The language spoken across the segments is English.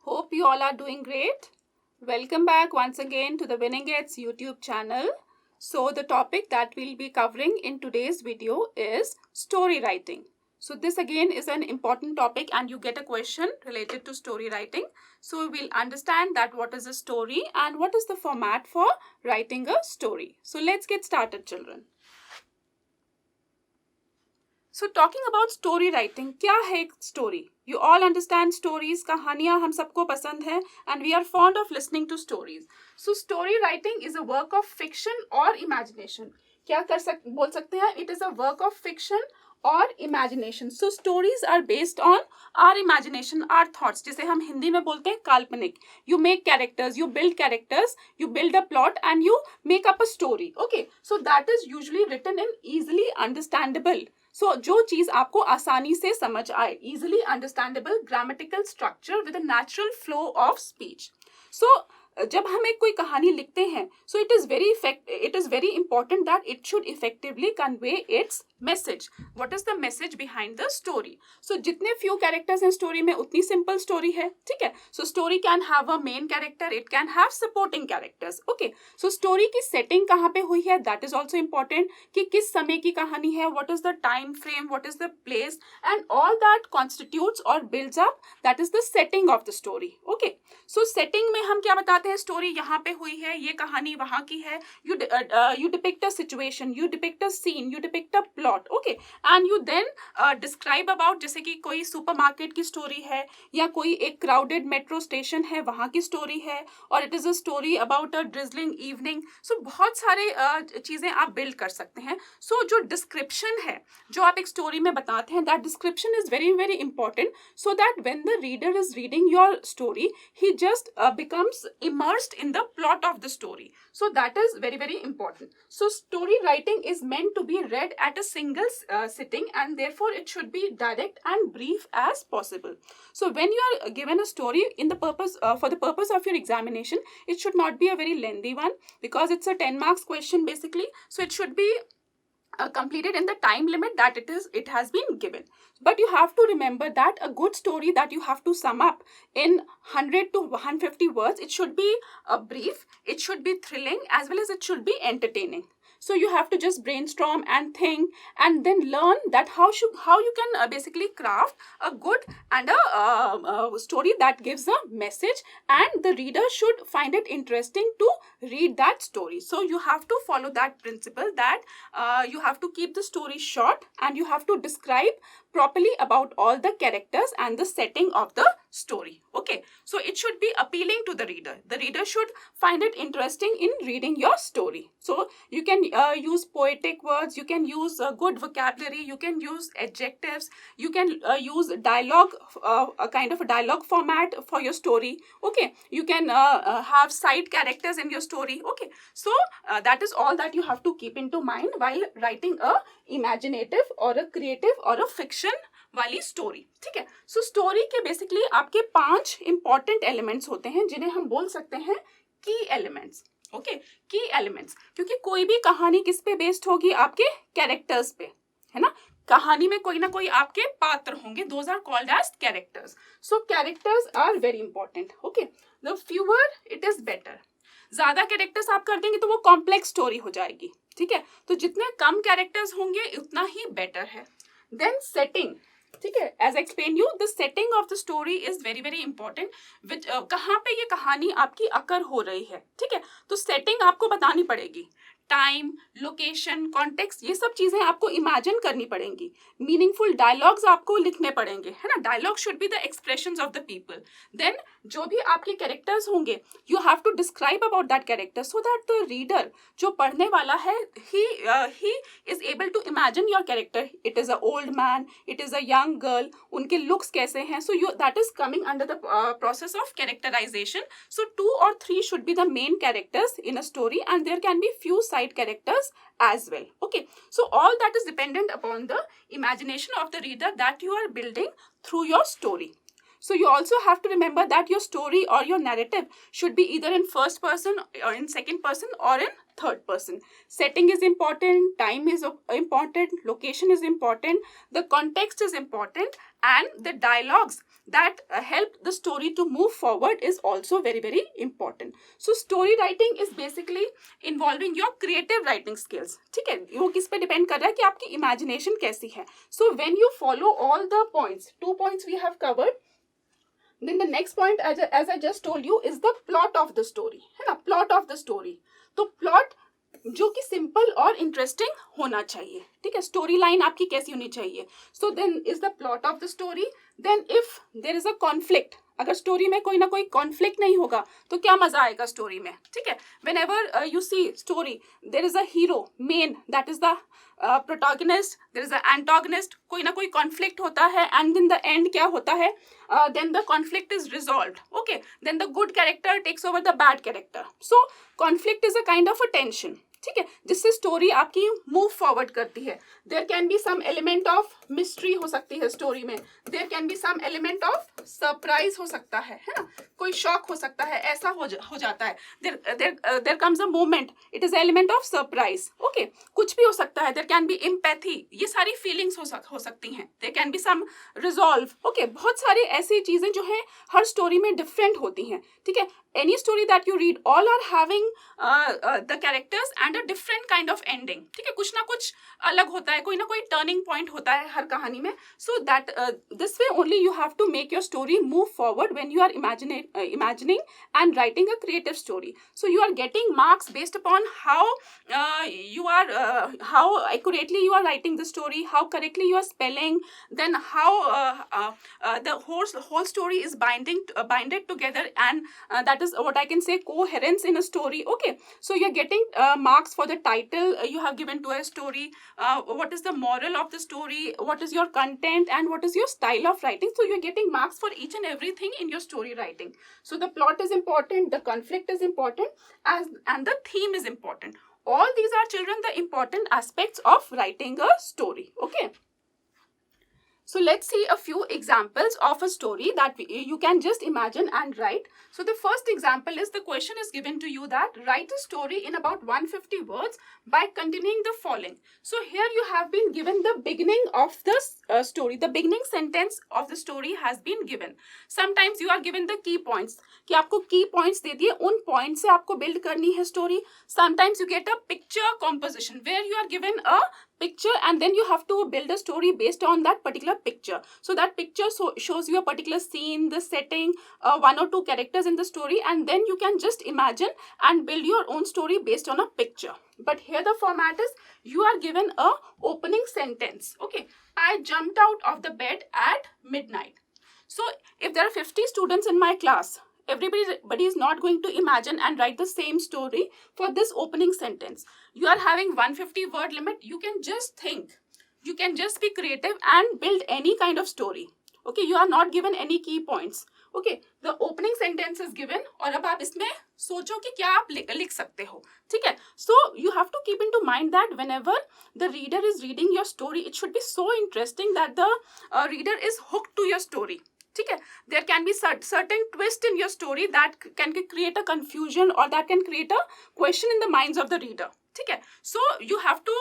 Hope you all are doing great. Welcome back once again to the 𝐿𝐴𝐻 YouTube channel. So the topic that we'll be covering in today's video is story writing. So this again is an important topic and you get a question related to story writing. So we'll understand that what is a story and what is the format for writing a story. So let's get started, children. So talking about story writing, क्या है एक story? You all understand stories, कहानियाँ हम सबको पसंद है and we are fond of listening to stories. So story writing is a work of fiction or imagination. क्या बोल सकते हैं? It is a work of fiction or imagination. So stories are based on our imagination, our thoughts. जिसे हम हिंदी में बोलते हैं काल्पनिक. You make characters, you build a plot and you make up a story. Okay, so that is usually written in easily understandable. So जो चीज आपको आसानी से समझ आए, easily understandable grammatical structure with a natural flow of speech. So जब हम एक कोई कहानी लिखते हैं, so it is very important that it should effectively convey its message. What is the message behind the story? So जितने few characters हैं story में उतनी simple story है, ठीक है? So story can have a main character, it can have supporting characters. Okay, so story की setting कहाँ पे हुई है, that is also important. कि किस समय की कहानी है, what is the time frame, what is the place, and all that constitutes or builds up, that is the setting of the story. Okay, so setting में हम क्या बताते हैं, story यहाँ पे हुई है, ये कहानी वहाँ की है. You depict a situation, you depict a scene, you depict a plot. Okay, and you then describe about, जैसे कि कोई सुपरमार्केट की स्टोरी है या कोई एक क्राउडेड मेट्रो स्टेशन है वहाँ की स्टोरी है, और it is a story about a drizzling evening. So बहुत सारे चीज़ें आप बिल्ड कर सकते हैं. सो जो डिस्क्रिप्शन है जो आप एक स्टोरी में बताते हैं, that description is very very important, so that when the reader is reading your story he just becomes immersed in the plot of the story. So that is very very important. So story writing is meant to be read at a single sitting, and therefore it should be direct and brief as possible. So when you are given a story in the purpose for the purpose of your examination, it should not be a very lengthy one, because it's a 10 marks question basically. So it should be completed in the time limit that it has been given. But you have to remember that a good story that you have to sum up in 100 to 150 words, it should be brief, it should be thrilling, as well as it should be entertaining. So you have to just brainstorm and think and then learn that how you can basically craft a good and a story that gives a message, and the reader should find it interesting to read that story. So you have to follow that principle, that you have to keep the story short and you have to describe properly about all the characters and the setting of the story. Okay, so it should be appealing to the reader. The reader should find it interesting in reading your story. So you can use poetic words, you can use good vocabulary, you can use adjectives, you can use dialogue, a kind of a dialogue format for your story. Okay, you can have side characters in your story. Okay, so that is all that you have to keep into mind while writing a imaginative or a creative or a fiction वाली story. ठीक है, so story के basically आपके 5 important elements होते हैं जिन्हें हम बोल सकते हैं की एलिमेंट्स. ओके, की एलिमेंट्स, क्योंकि कोई भी कहानी किस पे बेस्ड होगी, आपके कैरेक्टर्स पे, है ना. कहानी में कोई ना कोई आपके पात्र होंगे, those are called as characters. So characters are very important. Okay, the fewer it is better. ज्यादा कैरेक्टर्स आप कर देंगे तो वो कॉम्प्लेक्स स्टोरी हो जाएगी. ठीक है, तो जितने कम कैरेक्टर्स होंगे उतना ही बेटर है. देन सेटिंग, ठीक है, as explain you, the setting of the story is very very important. Which कहाँ पे ये कहानी आपकी अकर हो रही है. ठीक है, तो सेटिंग आपको बतानी पड़ेगी. टाइम, लोकेशन, कॉन्टेक्स्ट, ये सब चीजें आपको इमेजिन करनी पड़ेंगी. मीनिंगफुल डायलॉग्स आपको लिखने पड़ेंगे, है ना. Dialogue should be the expressions of the people. Then जो भी आपके कैरेक्टर्स होंगे, you have to describe about that character, so that the reader जो पढ़ने वाला है, he is able to imagine your character. It is a old man, it is a young girl, उनके looks कैसे हैं. So you that is coming under the process of characterisation. So 2 or 3 should be the main characters in a story, and there can be few side characters as well. Okay, so all that is dependent upon the imagination of the reader that you are building through your story. So you also have to remember that your story or your narrative should be either in first person or in second person or in third person. Setting is important, time is important, location is important, the context is important, and the dialogues that help the story to move forward is also very, very important. So story writing is basically involving your creative writing skills. ठीक है, वो किस पे depend कर रहा है कि आपकी imagination कैसी है. So when you follow all the points, 2 points we have covered, then the next point, as I just told you, is the plot of the story, है ना, plot of the story. तो plot जो कि simple और interesting होना चाहिए. ठीक है, स्टोरी लाइन आपकी कैसी होनी चाहिए. So then is the plot of the story. Then if there is a conflict, अगर स्टोरी में कोई ना कोई कॉन्फ्लिक्ट नहीं होगा तो क्या मजा आएगा स्टोरी में. ठीक है, whenever you see story, there is a hero main, that is the protagonist, there is a antagonist, कोई ना कोई कॉन्फ्लिक्ट होता है एंड इन द एंड क्या होता है, then the conflict is resolved. Okay, then the good character takes over the bad character. So conflict is a kind of a tension. ठीक है, जिससे स्टोरी आपकी मूव फॉरवर्ड करती है. There can be some element of mystery हो सकती है story में. There can be some element of surprise हो सकता है ना, कोई शॉक हो सकता है, ऐसा हो जाता है. There comes a moment, it is element of surprise. Okay, कुछ भी हो सकता है. देयर कैन बी एम्पैथी, ये सारी फीलिंग्स हो सकती हैं. There can be some resolve. Okay, बहुत सारी ऐसी चीजें जो है हर स्टोरी में डिफरेंट होती हैं. ठीक है, any story that you read, all are having the characters and a different kind of ending. ठीक है, कुछ ना कुछ अलग होता है, कोई ना कोई turning point होता है हर कहानी में. So that this way only you have to make your story move forward when you are imagining and writing a creative story. So you are getting marks based upon how how accurately you are writing the story, how correctly you are spelling, then how the whole story is binded together, and that is what I can say coherence in a story. Okay, so you're getting marks for the title you have given to a story, what is the moral of the story, what is your content, and what is your style of writing. So you're getting marks for each and everything in your story writing. So the plot is important, the conflict is important, and the theme is important. All these are, children, the important aspects of writing a story. Okay, so let's see a few examples of a story that you can just imagine and write. So the first example is, the question is given to you that write a story in about 150 words by continuing the following. So here you have been given the beginning of the story. The beginning sentence of the story has been given. Sometimes you are given the key points, कि आपको key points दे दिए, उन points से आपको build करनी है story. Sometimes you get a picture composition where you are given a picture and then you have to build a story based on that particular picture. So that picture shows you a particular scene, the setting, 1 or 2 characters in the story, and then you can just imagine and build your own story based on a picture. But here the format is, you are given a opening sentence. Okay, I jumped out of the bed at midnight. So if there are 50 students in my class, everybody is not going to imagine and write the same story for this opening sentence. You are having 150 word limit. You can just think, you can just be creative and build any kind of story. Okay, you are not given any key points. Okay, the opening sentence is given, और अब आप इसमें सोचो कि क्या आप लिख सकते हो. ठीक है, so you have to keep into mind that whenever the reader is reading your story, it should be so interesting that the reader is hooked to your story. ठीक है, there can be certain twist in your story that can create a confusion or that can create a question in the minds of the reader. ठीक है, so you have to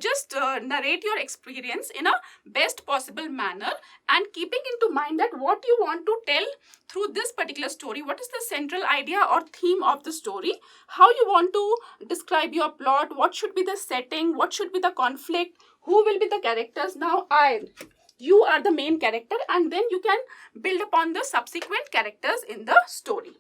just narrate your experience in a best possible manner and keeping into mind that what you want to tell through this particular story, what is the central idea or theme of the story, how you want to describe your plot, what should be the setting, what should be the conflict, who will be the characters. Now you are the main character, and then you can build upon the subsequent characters in the story.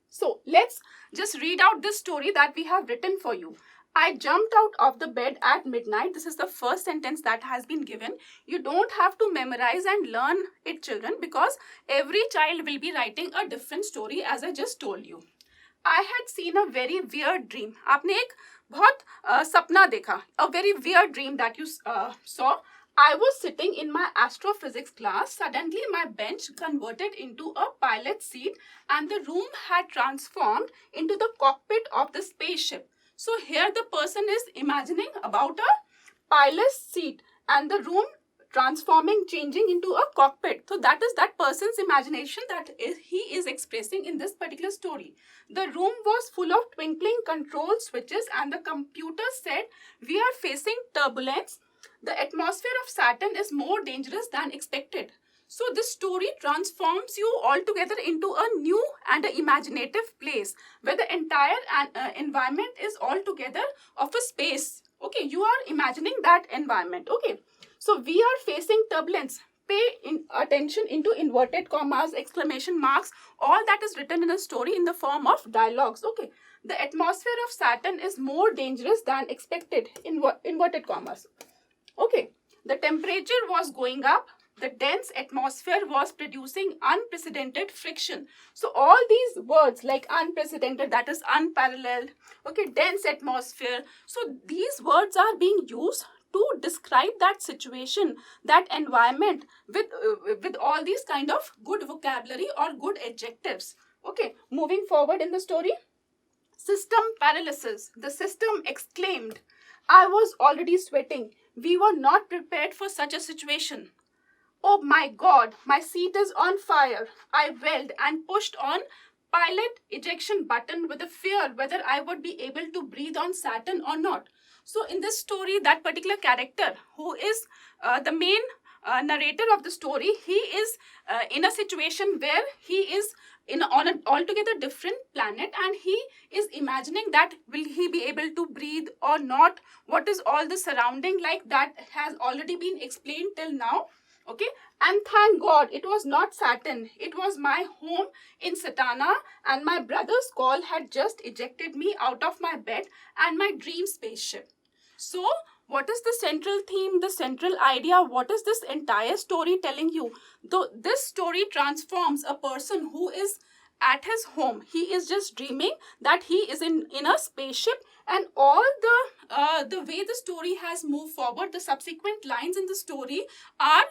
So let's just read out this story that we have written for you. I jumped out of the bed at midnight. This is the first sentence that has been given. You don't have to memorize and learn it, children, because every child will be writing a different story, as I just told you. I had seen a very weird dream. आपने एक बहुत सपना देखा. A very weird dream that you saw. I was sitting in my astrophysics class. Suddenly, my bench converted into a pilot seat and the room had transformed into the cockpit of the spaceship. So here the person is imagining about a pilot seat and the room transforming, changing into a cockpit. So that is that person's imagination that he is expressing in this particular story. The room was full of twinkling control switches and the computer said, we are facing turbulence. The atmosphere of Saturn is more dangerous than expected. So this story transforms you altogether into a new and an imaginative place where the entire environment is altogether of a space. Okay, you are imagining that environment. Okay, so we are facing turbulence. Pay attention into inverted commas, exclamation marks, all that is written in a story in the form of dialogues. Okay, the atmosphere of Saturn is more dangerous than expected, inverted commas. Okay, the temperature was going up. The dense atmosphere was producing unprecedented friction. So all these words like unprecedented, that is unparalleled, okay, dense atmosphere. So these words are being used to describe that situation, that environment with all these kind of good vocabulary or good adjectives. Okay, moving forward in the story. System paralysis. The system exclaimed, I was already sweating. We were not prepared for such a situation. Oh my God, my seat is on fire. I wailed and pushed on pilot ejection button with a fear whether I would be able to breathe on Saturn or not. So in this story, that particular character who is the main narrator of the story, he is in a situation where he is on an altogether different planet, and he is imagining that will he be able to breathe or not, what is all the surrounding like, that has already been explained till now. Okay, and thank God it was not Saturn, it was my home in Satana, and my brother's call had just ejected me out of my bed and my dream spaceship. So what is the central theme, the central idea? What is this entire story telling you? Though this story transforms a person who is at his home, he is just dreaming that he is in a spaceship, and all the way the story has moved forward, the subsequent lines in the story are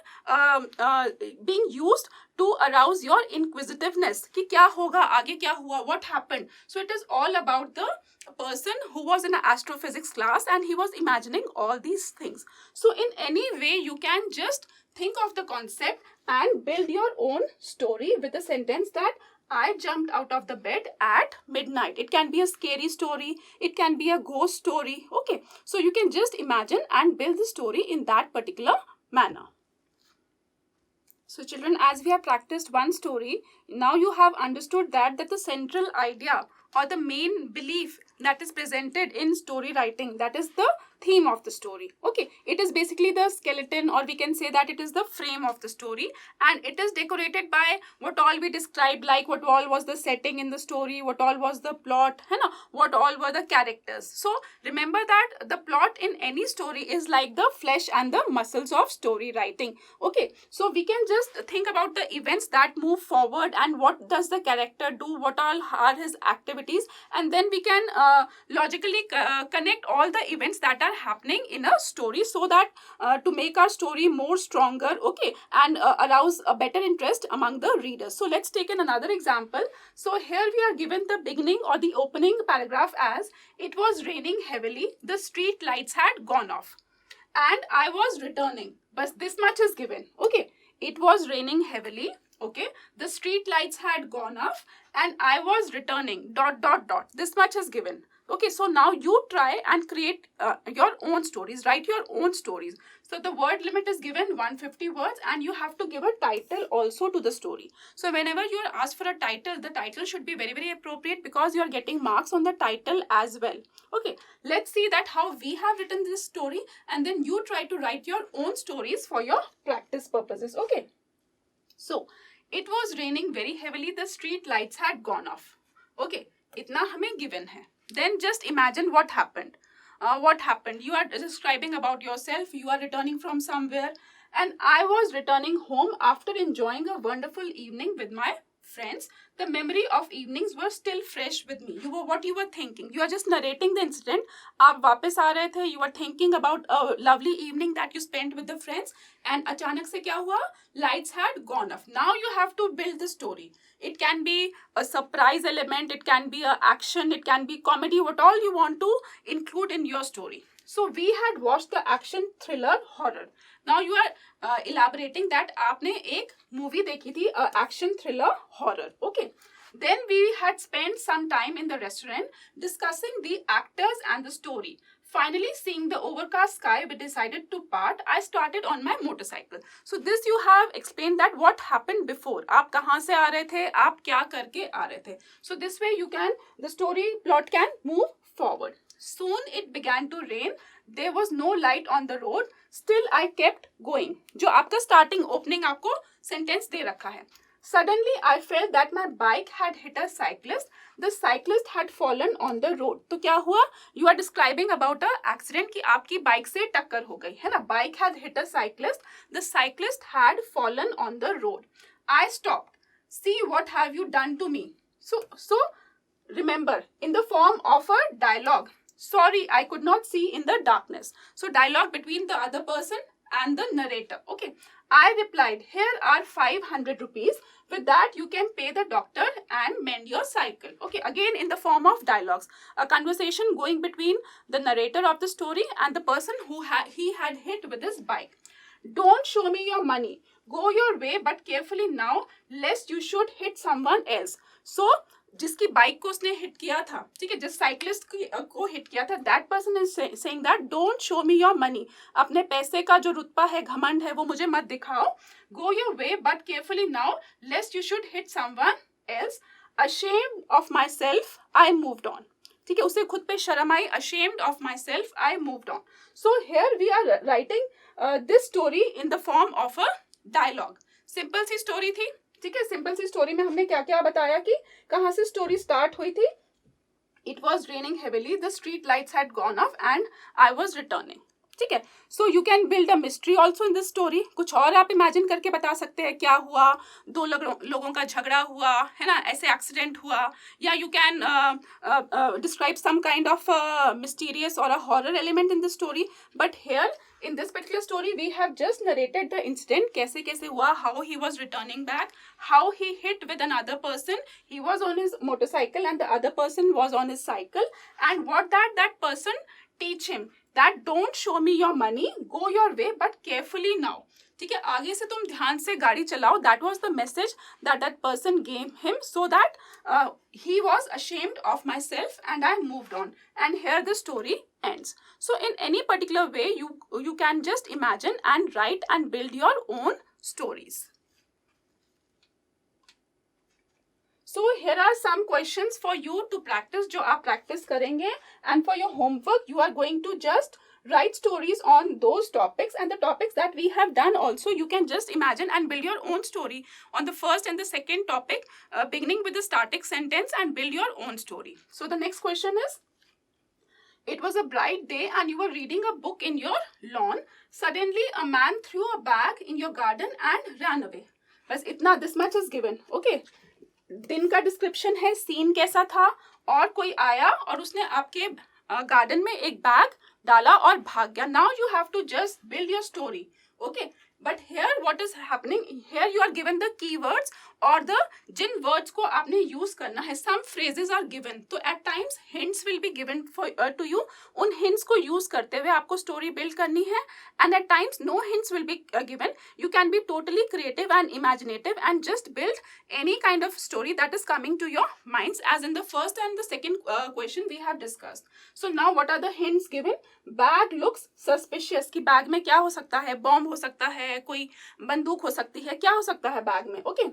being used to arouse your inquisitiveness. Ki kya hoga, aage kya hua, what happened? So it is all about the person who was in an astrophysics class and he was imagining all these things. So in any way, you can just think of the concept and build your own story with a sentence that I jumped out of the bed at midnight. It can be a scary story. It can be a ghost story. Okay, so you can just imagine and build the story in that particular manner. So children, as we have practiced one story, now you have understood that the central idea or the main belief that is presented in story writing, that is the theme of the story. Okay, it is basically the skeleton, or we can say that it is the frame of the story, and it is decorated by what all we described, like what all was the setting in the story, what all was the plot, what all were the characters. So remember that the plot in any story is like the flesh and the muscles of story writing. Okay, so we can just think about the events that move forward and what does the character do, what all are his activities, and then we can logically connect all the events that are happening in a story, so that to make our story more stronger, okay, and arouse a better interest among the readers. So let's take another example. So here we are given the beginning or the opening paragraph as, it was raining heavily, the street lights had gone off, and I was returning. But this much is given. Okay, it was raining heavily, okay, the street lights had gone off, and I was returning, ... This much is given. Okay, so now you try and create your own stories, write your own stories. So the word limit is given 150 words, and you have to give a title also to the story. So whenever you are asked for a title, the title should be very, very appropriate, because you are getting marks on the title as well. Okay, let's see that how we have written this story, and then you try to write your own stories for your practice purposes. Okay, so it was raining very heavily, the street lights had gone off. Okay, itna hame given hai. Then just imagine what happened. What happened? You are describing about yourself. You are returning from somewhere, and I was returning home after enjoying a wonderful evening with my friends. The memory of evenings were still fresh with me. What you were thinking? You are just narrating the incident. आप वापस आ रहे थे. You were thinking about a lovely evening that you spent with the friends, and अचानक से क्या हुआ? Lights had gone off. Now you have to build the story. It can be a surprise element. It can be a action. It can be comedy. What all you want to include in your story. So we had watched the action thriller horror. Now you are elaborating that आपने एक movie देखी थी, action thriller horror. Okay. Then we had spent some time in the restaurant discussing the actors and the story. Finally, seeing the overcast sky, we decided to part. I started on my motorcycle. So this you have explained that what happened before. आप कहाँ से आ रहे थे, आप क्या करके आ रहे थे. So this way you can, the story plot can move forward. Soon it began to rain. There was no light on the road. Still I kept going. जो आपका starting opening आपको sentence दे रखा है. Suddenly, I felt that my bike had hit a cyclist. The cyclist had fallen on the road. तो क्या हुआ? You are describing about a accident कि आपकी बाइक से टक्कर हो गई है ना. Bike had hit a cyclist. The cyclist had fallen on the road. I stopped. See what have you done to me? So remember, in the form of a dialogue. Sorry, I could not see in the darkness. So dialogue between the other person and the narrator. Okay. I replied, here are 500 rupees. With that, you can pay the doctor and mend your cycle. Okay, again in the form of dialogues. A conversation going between the narrator of the story and the person who he had hit with his bike. Don't show me your money. Go your way, but carefully now, lest you should hit someone else. So, जिसकी bike को उसने hit किया था, ठीक है, जिस cyclist को hit किया था, that person is saying that don't show me your money. अपने पैसे का जो रुतबा है, घमंड है, वो मुझे मत दिखाओ. Go your way but carefully now lest you should hit someone else. Ashamed of my self I moved on. ठीक है, उसे खुद पे शर्म आई. Ashamed of my self I moved on. So here we are writing this story in the form of a dialogue. Simple सी स्टोरी थी. ठीक है, सिंपल सी स्टोरी में हमने क्या क्या बताया कि कहाँ से स्टोरी स्टार्ट हुई थी. It was raining heavily, the street lights had gone of and I was returning. ठीक है, so you can build a mystery also in this story. कुछ और आप इमेजिन करके बता सकते हैं क्या हुआ. दो लोगों का झगड़ा हुआ है ना, ऐसे एक्सीडेंट हुआ, या you can describe some kind of mysterious और a horror element in this story. But here in this particular story we have just narrated the incident, कैसे कैसे हुआ, how he was returning back, how he hit with another person. He was on his motorcycle and the other person was on his cycle, and what that person teach him, that don't show me your money, go your way but carefully now. ठीक है, आगे से तुम ध्यान से गाड़ी चलाओ. That was the message that person gave him, so that he was ashamed of myself and I moved on. And here the story ends. So in any particular way, you can just imagine and write and build your own stories. So here are some questions for you to practice, जो आप practice करेंगे. And for your homework, you are going to just write stories on those topics, and the topics that we have done also, you can just imagine and build your own story on the first and the second topic, beginning with the static sentence, and build your own story. So the next question is, it was a bright day and you were reading a book in your lawn. Suddenly a man threw a bag in your garden and ran away. बस इतना, this much is given. Okay, दिन का description है, scene कैसा था, और कोई आया और उसने आपके गार्डन में एक बैग डाला और भाग गया. Now you have to just build your story. Okay, but here what is happening, here you are given the keywords और द जिन वर्ड्स को आपने यूज करना है. सम फ्रेजेस आर गिवन, तो at times hints will be given for to you. उन hints को use करते हुए आपको स्टोरी बिल्ड करनी है. And at times no hints will be given. You can be totally creative and imaginative and just build any kind of story that is coming to your minds, as in the first and the second question we have discussed. So now what are the hints given? Bag looks suspicious, कि bag में क्या हो सकता है, bomb हो सकता है, कोई बंदूक हो सकती है, क्या हो सकता है बैग में. Okay,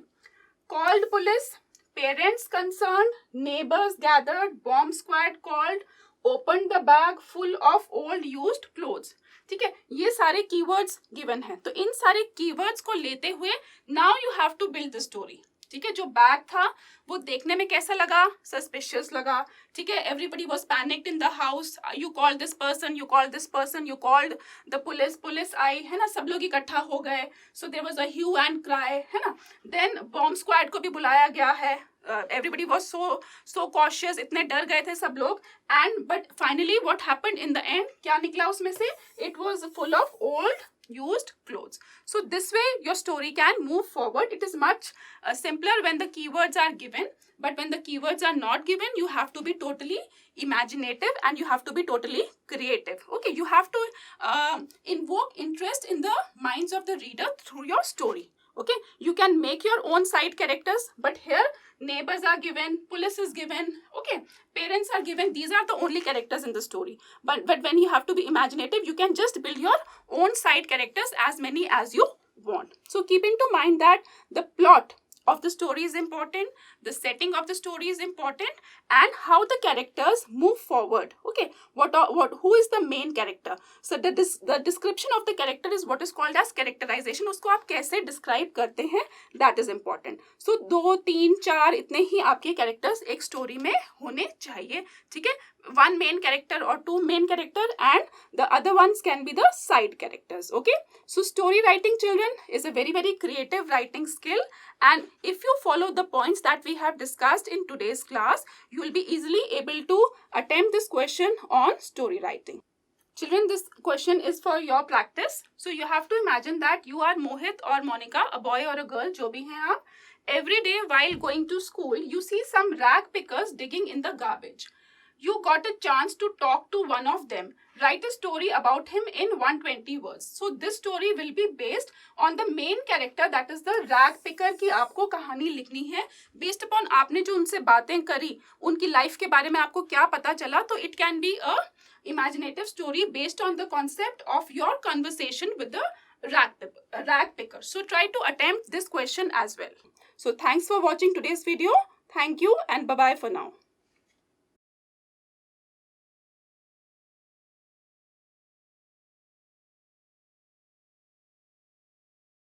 called police, parents concerned, neighbors gathered, bomb squad called, opened the bag full of old used clothes. ठीक है, ये सारे कीवर्ड्स गिवन है. तो इन सारे कीवर्ड्स को लेते हुए now you have to build the story. ठीक है, जो बैग था वो देखने में कैसा लगा, सस्पिशियस लगा. ठीक है, everybody was panicked in the house. You called this person, you called this person, you called the police, police आई, है ना, सब लोग इकट्ठा हो गए. So there was a hue and cry, है ना. देन बॉम्ब स्क्वाड को भी बुलाया गया है. Everybody was so cautious, इतने डर गए थे सब लोग. And but finally what happened in the end, क्या निकला उसमें से? It was full of old used clothes. So this way your story can move forward. It is much simpler when the keywords are given, but when the keywords are not given, you have to be totally imaginative and you have to be totally creative. Okay, you have to invoke interest in the minds of the reader through your story. Okay, you can make your own side characters, but here neighbors are given, police is given, okay, parents are given. These are the only characters in the story. But when you have to be imaginative, you can just build your own side characters, as many as you want. So keep into mind that the plot of the story is important, the setting of the story is important, and how the characters move forward. Okay, who is the main character? So the description of the character is what is called as characterization. उसको आप कैसे describe करते हैं, that is important. So 2, 3, 4 इतने ही आपके characters एक story में होने चाहिए. ठीक है, 1 main character or 2 main character, and the other ones can be the side characters. Okay, so story writing, children, is a very creative writing skill, and if you follow the points that we have discussed in today's class, you will be easily able to attempt this question on story writing. Children, this question is for your practice. So you have to imagine that you are Mohit or Monica, a boy or a girl, जो भी हैं आप. Every day while going to school, you see some rag pickers digging in the garbage. You got a chance to talk to one of them. Write a story about him in 120 words. So this story will be based on the main character, that is the rag picker की आपको कहानी लिखनी है. Based upon आपने जो उनसे बातें करी, उनकी लाइफ के बारे में आपको क्या पता चला, तो it can be a imaginative story based on the concept of your conversation with the rag picker. So try to attempt this question as well. So thanks for watching today's video. Thank you and bye-bye for now.